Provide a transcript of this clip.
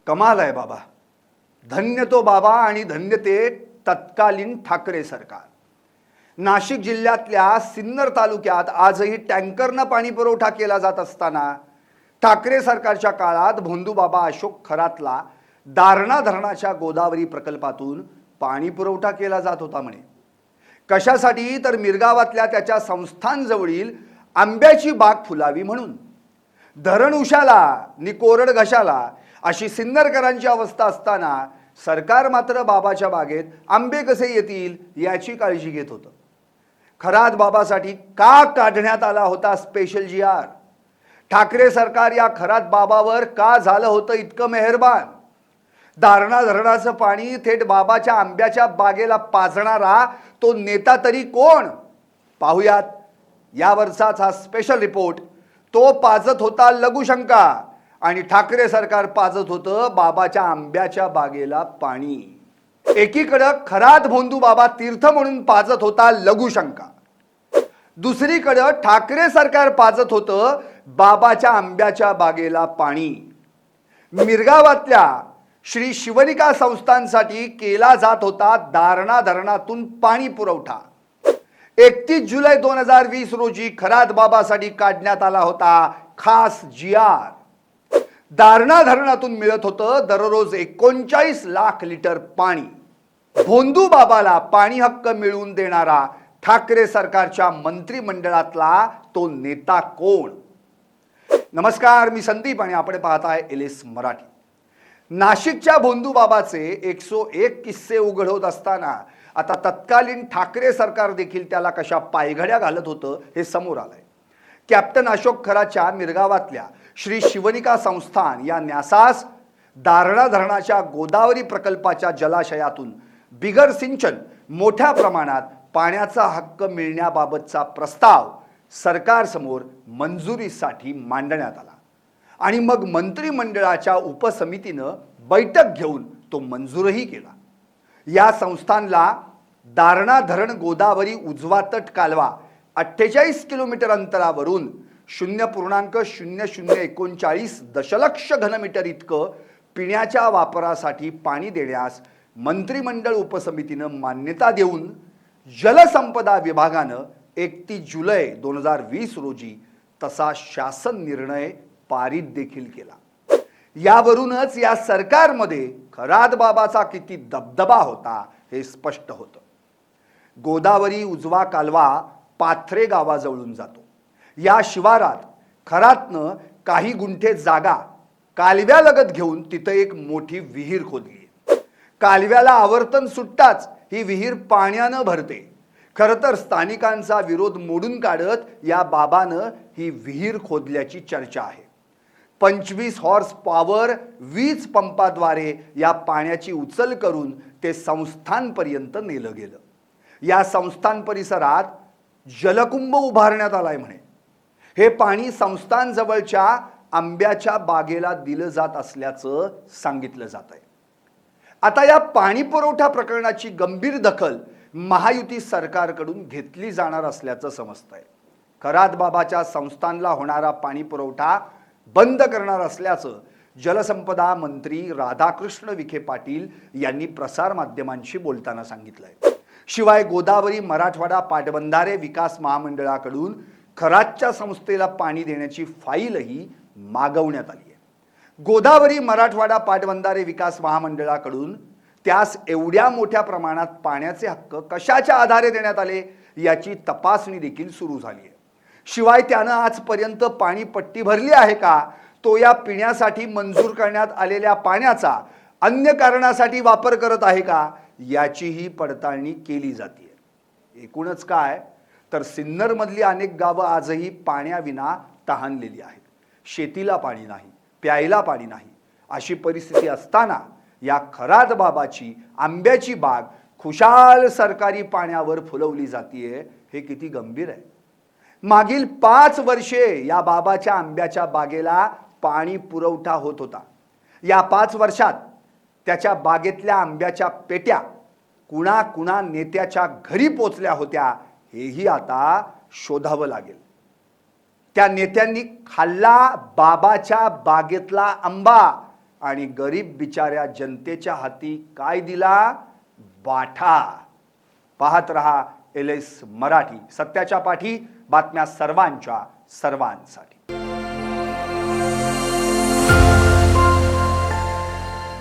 कमाल आहे बाबा. धन्य तो बाबा आणि धन्य ते तत्कालीन ठाकरे सरकार. नाशिक जिल्ह्यातल्या सिन्नर तालुक्यात आजही टँकरनं पाणी पुरवठा केला जात असताना ठाकरे सरकारच्या काळात भोंदूबाबा अशोक खरातला दारणा धरणाच्या गोदावरी प्रकल्पातून पाणी पुरवठा केला जात होता म्हणे. कशासाठी तर मिरगावातल्या त्याच्या संस्थांजवळील आंब्याची बाग फुलावी म्हणून. धरण उशाला नि कोरड घशाला अशी सिन्नरकरांची अवस्था असताना सरकार मात्र बाबाच्या बागेत आंबे कसे येतील याची काळजी घेत होतं. खरात बाबासाठी का काढण्यात आला होता स्पेशल GR? ठाकरे सरकार या खरात बाबावर का झालं होतं इतकं मेहरबान? दारणा धरणाचं पाणी थेट बाबाच्या आंब्याच्या बागेला पाजणारा तो नेता तरी कोण? पाहुयात यावरचाच हा स्पेशल रिपोर्ट. तो पाजत होता लघुशंका आणि ठाकरे सरकार पाजत होतं बाबाच्या आंब्याच्या बागेला पाणी. एकीकडे खरात भोंदू बाबा तीर्थ म्हणून पाजत होता लघुशंका, दुसरीकडे ठाकरे सरकार पाजत होतं बाबाच्या आंब्याच्या बागेला पाणी. मिरगावातल्या श्री शिवनिका संस्थांसाठी केला जात होता दारणा धरणातून पाणी पुरवठा. 31 जुलै 2020 रोजी खरात बाबासाठी काढण्यात आला होता खास GR. दारणा धरणातून मिळत होतं दररोज 39 लाख लिटर पाणी. भोंदू बाबाला पाणी हक्क मिळवून देणारा ठाकरे सरकारच्या मंत्रिमंडळातला तो नेता कोण? नमस्कार, मी संदीप आणि आपण पाहताय LS मराठी. नाशिकच्या भोंदू बाबाचे 101 किस्से उघड होत असताना आता तत्कालीन ठाकरे सरकार देखील त्याला कशा पायघड्या घालत होतं हे समोर आलंय. कॅप्टन अशोक खरातच्या मिरगावातल्या श्री शिवनिका संस्थान या न्यासास दारणा धरणाच्या गोदावरी प्रकल्पाच्या जलाशयातून बिगर सिंचन मोठ्या प्रमाणात पाण्याचा हक्क मिळण्याबाबतचा प्रस्ताव सरकारसमोर मंजुरीसाठी मांडण्यात आला आणि मग मंत्रिमंडळाच्या उपसमितीनं बैठक घेऊन तो मंजूरही केला. या संस्थानला दारणा धरण गोदावरी उजवा तट कालवा 48 किलोमीटर अंतरावरून 0.0039 दशलक्ष घनमीटर इतकं पिण्याच्या वापरासाठी पाणी देण्यास मंत्रिमंडळ उपसमितीनं मान्यता देऊन जलसंपदा विभागानं 31 जुलै 2020 रोजी तसा शासन निर्णय पारित देखील केला. यावरूनच या सरकारमध्ये खरात बाबाचा किती दबदबा होता हे स्पष्ट होतं. गोदावरी उजवा कालवा पाथरे गावाजवळून जातो. या शिवारात खरातनं काही गुंठे जागा कालव्यालगत घेऊन तिथं एक मोठी विहीर खोदली. कालव्याला आवर्तन सुटताच ही विहीर पाण्यानं भरते. खरं तर स्थानिकांचा विरोध मोडून काढत या बाबानं ही विहीर खोदल्याची चर्चा आहे. 25 हॉर्स पॉवर वीज पंपाद्वारे या पाण्याची उचल करून ते संस्थांपर्यंत नेलं गेलं. या संस्थान परिसरात जलकुंभ उभारण्यात आलाय म्हणे. हे पाणी संस्थांजवळच्या आंब्याच्या बागेला दिलं जात असल्याचं सांगितलं जात आहे. आता या पाणी पुरवठा प्रकरणाची गंभीर दखल महायुती सरकारकडून घेतली जाणार असल्याचं समजतंय. खरात बाबाच्या संस्थानला होणारा पाणी पुरवठा बंद करणार असल्याचं जलसंपदा मंत्री राधाकृष्ण विखे पाटील यांनी प्रसार माध्यमांशी बोलताना सांगितलंय. शिवाय गोदावरी मराठवाडा पाटबंधारे विकास महामंडळाकडून खरातच्या संस्थेला पाणी देण्याची फाईलही मागवण्यात आली आहे. गोदावरी मराठवाडा पाटबंधारे विकास महामंडळाकडून त्यास एवढ्या मोठ्या प्रमाणात पाण्याचे हक्क कशाच्या आधारे देण्यात आले याची तपासणी देखील सुरू झाली आहे. शिवाय त्यानं आजपर्यंत पाणी पट्टी भरली आहे का, तो या पिण्यासाठी मंजूर करण्यात आलेल्या पाण्याचा अन्य कारणासाठी वापर करत आहे का याचीही पडताळणी केली जाते. एकूणच काय तर सिन्नरमधली अनेक गावं आजही पाण्याविना तहानलेली आहेत. शेतीला पाणी नाही, प्यायला पाणी नाही अशी परिस्थिती असताना या खरात बाबाची आंब्याची बाग खुशाल सरकारी पाण्यावर फुलवली जातीये हे किती गंभीर आहे. मागील 5 वर्षे या बाबाच्या आंब्याच्या बागेला पाणी पुरवठा होत होता. या 5 वर्षात त्याच्या बागेतल्या आंब्याच्या पेट्या कुणा कुणा नेत्याच्या घरी पोचल्या होत्या हेही आता शोधावं लागेल. त्या नेत्यांनी खाल्ला बाबाच्या बागेतला आंबा आणि गरीब बिचाऱ्या जनतेच्या हाती काय दिला? बाठा. पाहत रहा LS मराठी, सत्याच्या पाठी, बातम्या सर्वांच्या सर्वांसाठी.